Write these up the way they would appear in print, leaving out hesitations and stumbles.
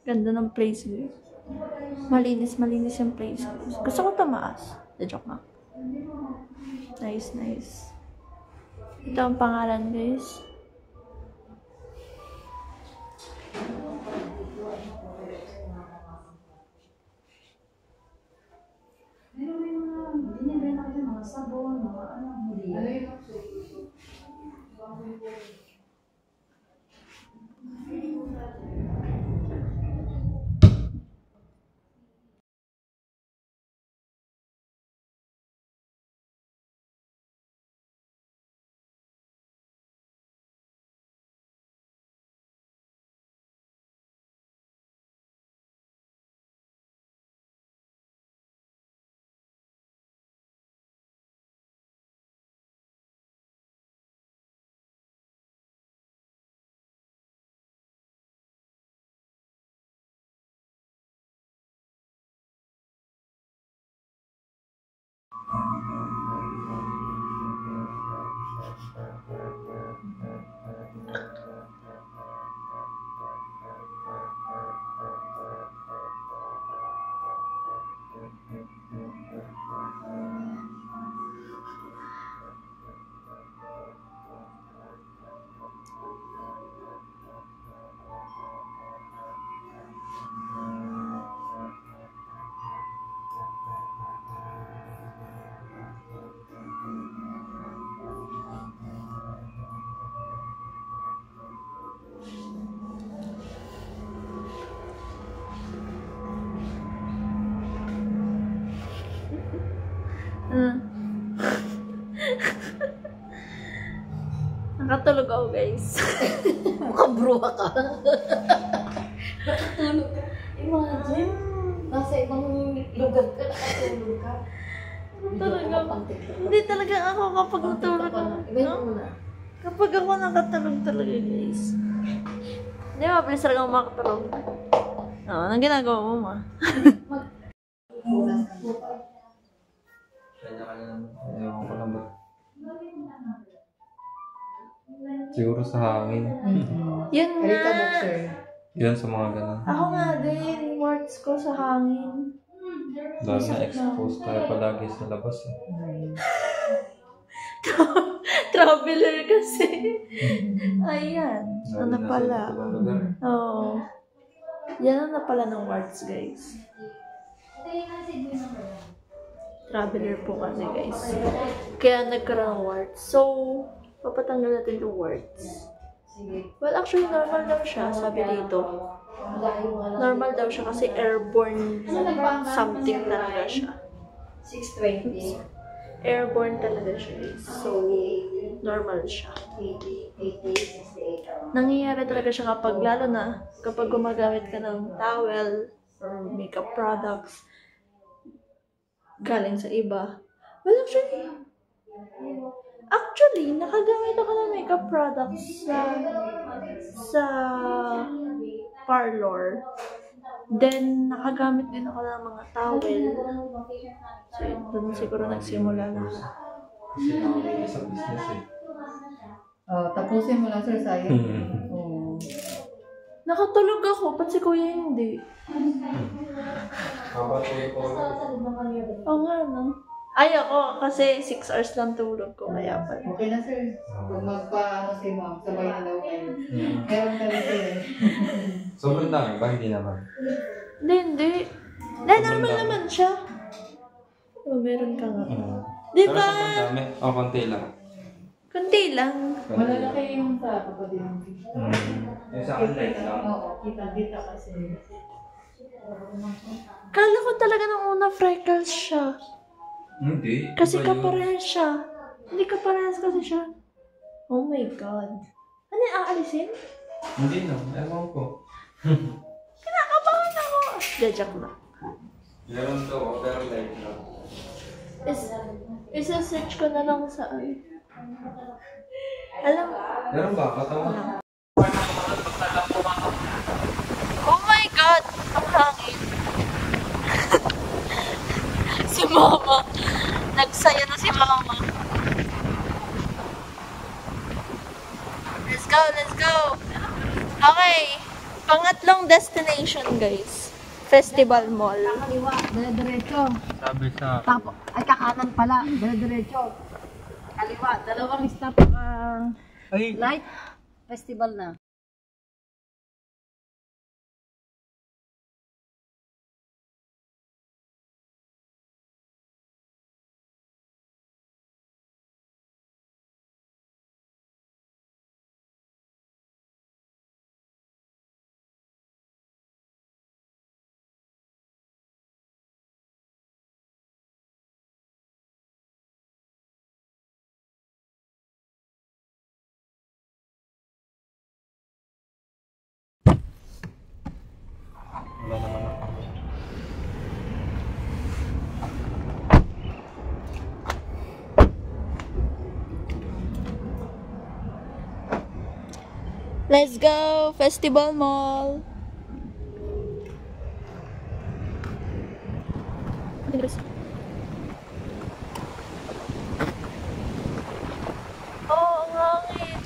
Ganda ng place, guys. Malinis yung place, guys. Gusto ko tumaas. Joke na. Nice, nice. Ito ang pangalan, guys. Binibenta kasi mga sabon, mga ano, hindi. Nakatulog ako, guys. Mukhang bruha ka. Nakatulog ka. Imagine. Nasa ibang lugar ka, nakatulog ka. Talaga. Hindi talaga ako kapag natulog ako. Iba mo na. Kapag ako nakatulog talaga, guys. Hindi, mabilis talaga ako makatulog. Oo, anong ginagawa mo, ma? Kanya-kanya naman. Ewan ko lang ba? Siguro sa hangin. Yun nga. Yan sa mga ganun. Ako nga din, words ko sa hangin. Dahil na-expose tayo palagi sa labas. Traveler kasi. Ayan. Ano pala? Oo. Yan na pala ng words, guys. Traveler po kasi, guys. Kaya nagkaroon ng words. So, papatanggal natin yung words. Well, actually, normal daw siya, sabi dito. Normal daw siya kasi airborne something talaga siya. 620. Airborne talaga siya, guys. So, normal siya. 68. Nangyayari talaga siya kapag, lalo na, kapag gumagamit ka ng towel or makeup products galing sa iba. Well, actually, nakagamit ako ng makeup products sa parlor. Then, nakagamit din ako ng mga towel. So, doon siguro nagsimula na. Kasi nakawin sa business eh. Tapusin mo lang, sir, sayang. Nakatulog ako, ba't si kuya hindi? Kapatulog ko. Oo nga, no? Ay, ako, kasi 6 hours lang tulog ko, kaya pala. Okay na, sir. Kung magpa-ano si ma'am, sabay na daw kayo. Meron ka rin, sir. Sobrang dami ba? Hindi naman. Hindi. Normal naman siya. Oh, meron ka nga. Di Pero ba? sobrang dami. O, konti lang. Kunti lang. Malalaki yung sa kapatid mo. Yung sa akin light lang. Oo, kita kasi. Kala ko talaga nung una freckles siya. Hindi. Kasi Iba yun. kaparehas siya. Hindi kaparehas kasi siya. Oh my God. Ano yung aalisin? Hindi na. Ewan ko. Kinakabahan ako. Jajak na. Meron daw, pero light lang. Isa-search ko na lang saan. Alam. Meron ba? Katawa. Oh my God! Ang hangin. Si Mama. Nagsaya na si Mama. Let's go, let's go. Okay. Pangatlong destination, guys. Festival Mall. Kaliwa, dire-diretso. Sabi sa... Tapos, ay kakanan pala, dire-diretso. Kaliwa, dalawang stop. Ay, Light festival na. wala naman ako. Let's go! Festival Mall! Oh, ang hangin!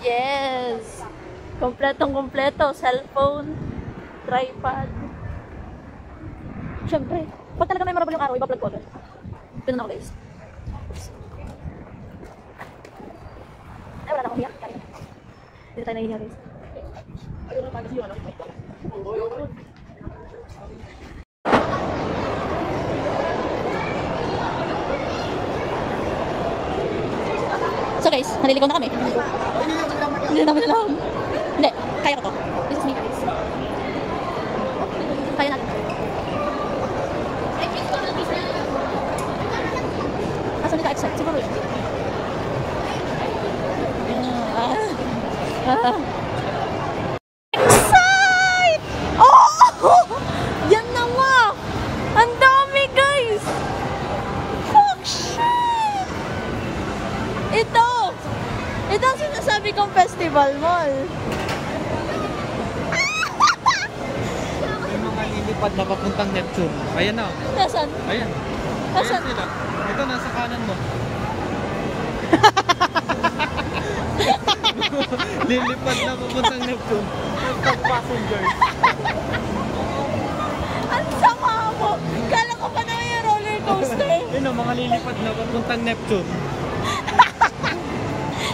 Yes! Kompletong-kompleto. Cellphone, tripod. Siyempre, pag talaga memorable yung araw, iba-vlog ko agad. Pinan ako, guys. Ay, wala na akong hiyak. Hindi tayo nahihiya, guys. So guys, naliligaw na kami. Hindi namin alam. Hindi, kaya ko to. This is me, guys. Kaya natin. Asa nila excited? Siguro yun. Excite! Oh! Yan na nga! Ang dami, guys! Fuck shit! Ito! Ito ang sinasabi kong festival mall. May mga lilipad na papuntang Neptune. Ayan na. Nasaan? Ayan. Nasaan? Ayan sila. Ito, nasa kanan mo. Lilipad na papuntang Neptune. Pag passengers. Ang sama mo! Kala ko pa naman yung roller coaster. Yun o, mga lilipad na papuntang Neptune.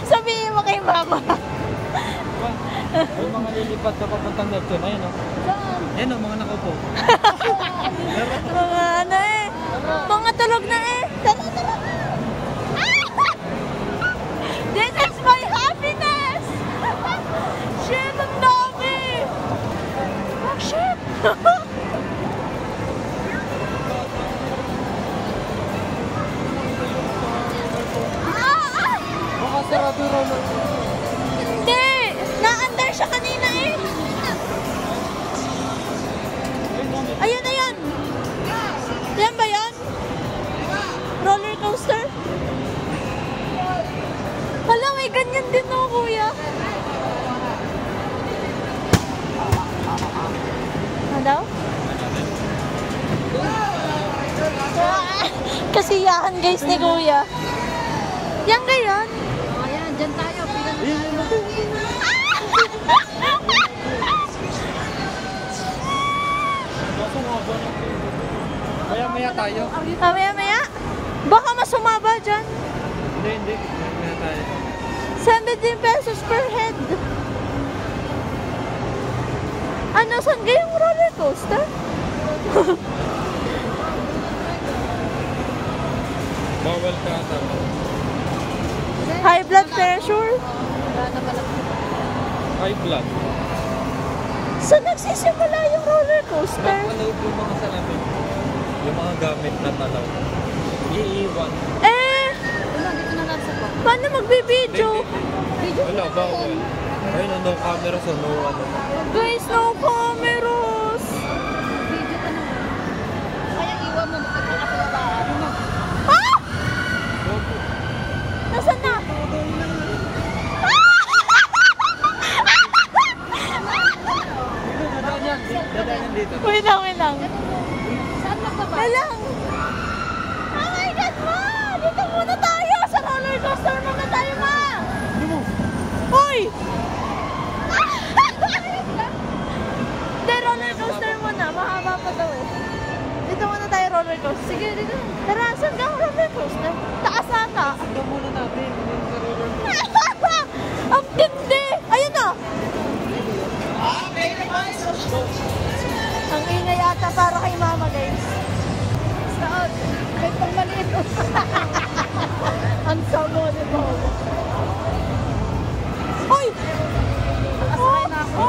Sabihin mo kay mama. May mga lilipad na papuntang Neptune. Ayan o. Saan? Ayan o, mga nakaupo. Mga ano eh. Mga tulog na eh. Tara, tara. This is my happiness! Shit, ang dami! Oh, shit! Baka sarado roller. Hindi! Na-under siya kanina eh. Ayan, ayan! Yan ba yan? Roller coaster? Hala, may ganyan din no, kuya. Ano daw? Kasiyahan guys ni kuya. Yan ganyan. Ayan, dyan tayo. Maya-maya tayo. Maya-maya. Baka mas sumaba dyan. Hindi. Maya tayo. 17 pesos per head. Ano, saan kayong roller coaster? Bawal ka ata. High blood pressure? High blood. Saan nagsisimula yung roller coaster? Manood yung mga salamin. Yung mga gamit na talaw. Iiwan. Eh, Dito na lang sa pa. paano magbibideo? Wala, bawal. Ayun, no camera so no ano. Guys, no cameras. Video ka na. Kaya iwan mo magkakapalabaan mo. Ah! Nasaan na? Dadaan yan dito. Wait lang. Saan magkaba? Alang. Oh my God, ma! Dito muna tayo! Sa roller coaster muna tayo, ma! Hoy! Tama pa daw eh. Dito muna tayo roller coaster. Sige, dito. Tara, saan ka roller coaster? Taas ata. Ito muna natin. Yung sa roller Ang tindi! Ayun na! Ang ingay ata para kay mama, guys. Saan? May pangmaliit. Ang samo ni mama. Hoy! Nakasakay na ako.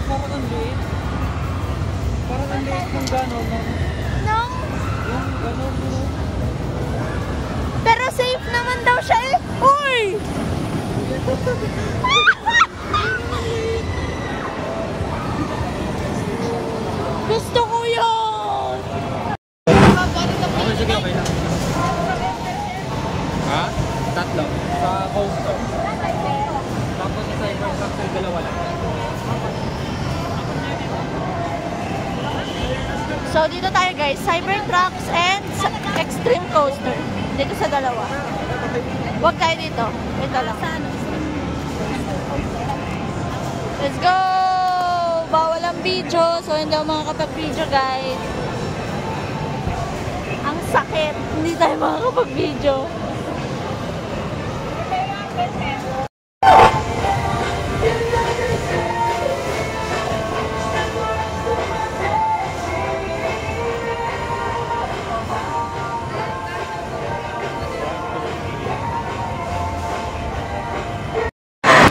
Parang ang liit. Parang ang liit ng gano'n. Nang? Yung gano'n. Pero safe naman daw siya eh. Uy! Gusto ko yun! Okay, sige, okay lang. Ha? Tatlo. Sa coaster. Tapos sa Cybertruck ay dalawa lang. So, dito tayo guys. Cybertrucks and Extreme Coaster. Dito sa dalawa. Huwag tayo dito. Ito lang. Let's go! Bawal ang video. So, hindi ako makakapag-video guys. Ang sakit. Hindi tayo makakapag-video.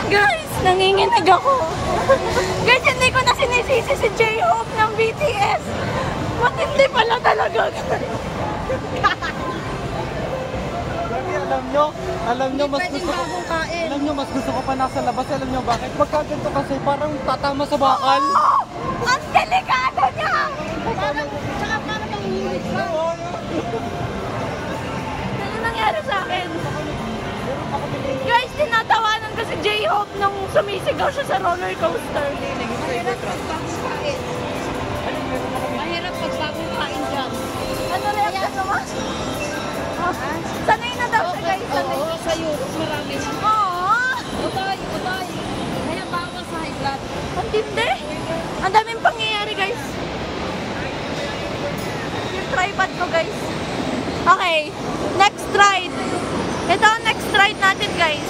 Guys, nanginginig ako. Guys, hindi ko na sinisisi si J-Hope ng BTS. Matindi pala talaga. Alam nyo, mas gusto ko alam nyo, mas gusto ko pa nasa labas. Alam nyo bakit? Pagkaganto kasi parang tatama sa bakal. Oh, ang delikado niya! Tsaka parang manghihit ka. Ano nangyari sa akin? Guys, tinatawanan ko si J-Hope nung sumisigaw siya sa roller coaster. Mahirap pagbagong kain. Mahirap pagbagong kain dyan. Ano reaction naman? Sanay na daw siya guys. Sanay. Oo, sa Europe marami na. Aww! Utay. Kaya bawal sa high blood. Ang tindi. Ang daming pangyayari guys. Yung tripod ko guys. Okay, next ride. Ito ang next ride natin guys.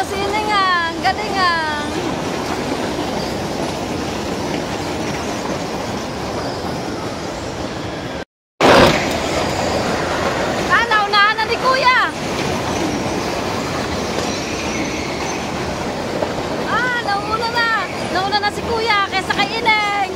si Ineng ah. Ang galing ah. Ah, naunahan na ni Kuya. Ah, nauna na. Nauna na si Kuya kaysa kay Ineng.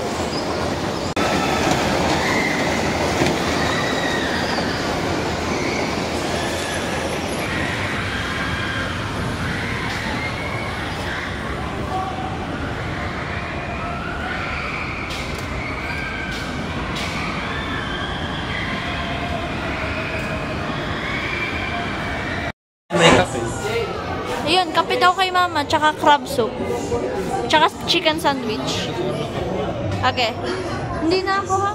May kape. Ayun, kape daw kay mama, tsaka crab soup. Tsaka chicken sandwich. Okay. Hindi na ako ha.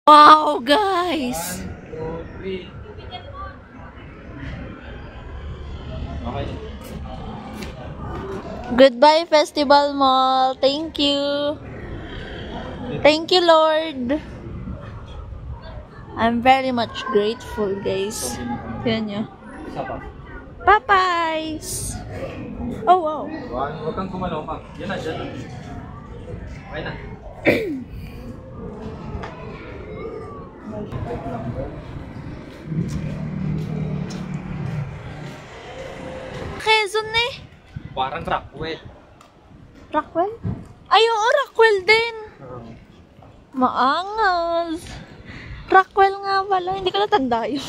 Wow, guys! Okay. Goodbye, Festival Mall. Thank you. Thank you, Lord. I'm very much grateful, guys. Yan nyo. Isa pa. Popeyes! Oh, wow. Huwag kang gumalaw pa. Yan na, dyan. Okay na. Quezon eh. Parang Rockwell. Rockwell? Ay, oo, Rockwell din. Maangas. Rockwell nga pala. Hindi ko natanda yun.